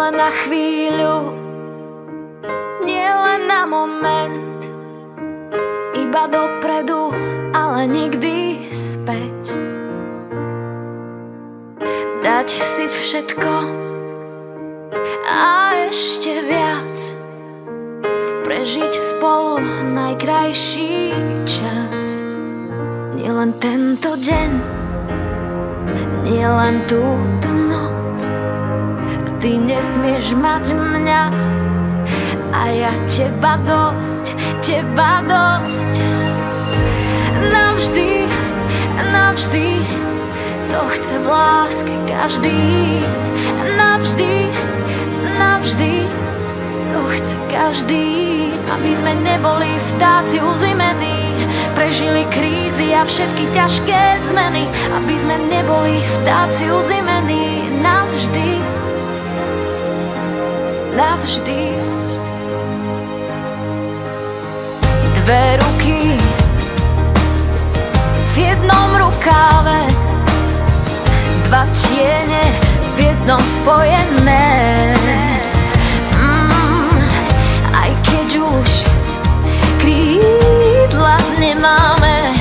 len na chvíľu, nie len na moment, iba dopredu, ale nikdy späť. Dať si všetko a ešte viac, prežiť spolu najkrajší čas. Nielen tento deň, nielen túto noc, ty nesmieš mať mňa a ja teba dosť, teba dosť. Navždy, navždy, to chce v láske každý. Navždy, navždy, to chce každý. Aby sme neboli vtáci uzimení, prežili krízy a všetky ťažké zmeny. Aby sme neboli vtáci uzimení navždy, navždy. Dve ruky v jednom rukáve, dva tiene v jednom spojené. Aj keď už krídla nemáme,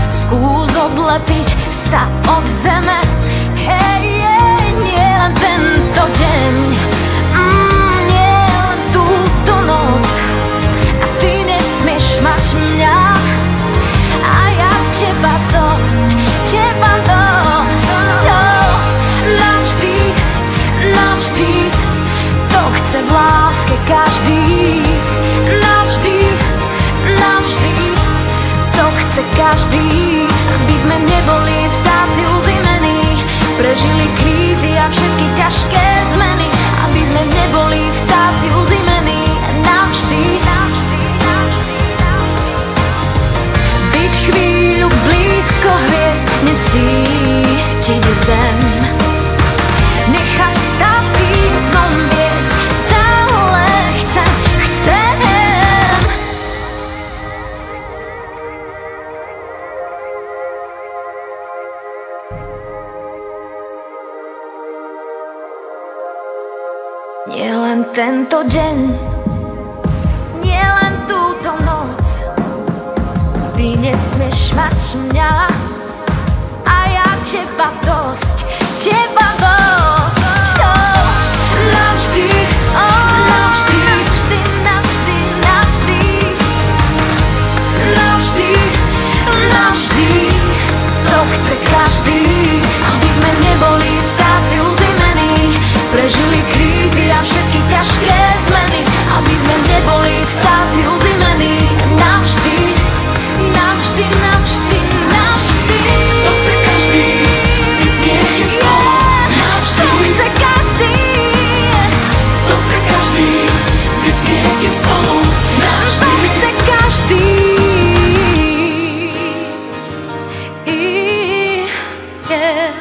skús odlepiť sa od zeme. Hej, nie len tento deň, nie len túto noc, a ty nesmieš mať mňa a ja teba dosť, teba dosť. Navždy, navždy, to chce v láske každý. Navždy, navždy, to chce každý. Aby sme neboli vtáci uzimení, prežili krízy a všetky ťažké zmeny. Aby sme neboli vtáci uzimení navždy. Byť chvíľu blízko hviezd, necítiť zem, nechať sa tým snom viesť, stále chcem. Nie len tento deň, nie len túto noc, ty nesmieš mať mňa a ja teba dosť, teba dosť. Navždy, navždy, navždy, navždy, navždy, navždy, navždy, to chce každý. Aby sme neboli vtáci uzimení, prežili krízy a všetky ťažké zmeny. Aby sme neboli vtáci uzimení navždy, navždy, navždy, navždy. To chce každý, byť niekde spolu navždy. To chce každý, to chce každý, byť niekde spolu navždy. To chce každý. Yeah.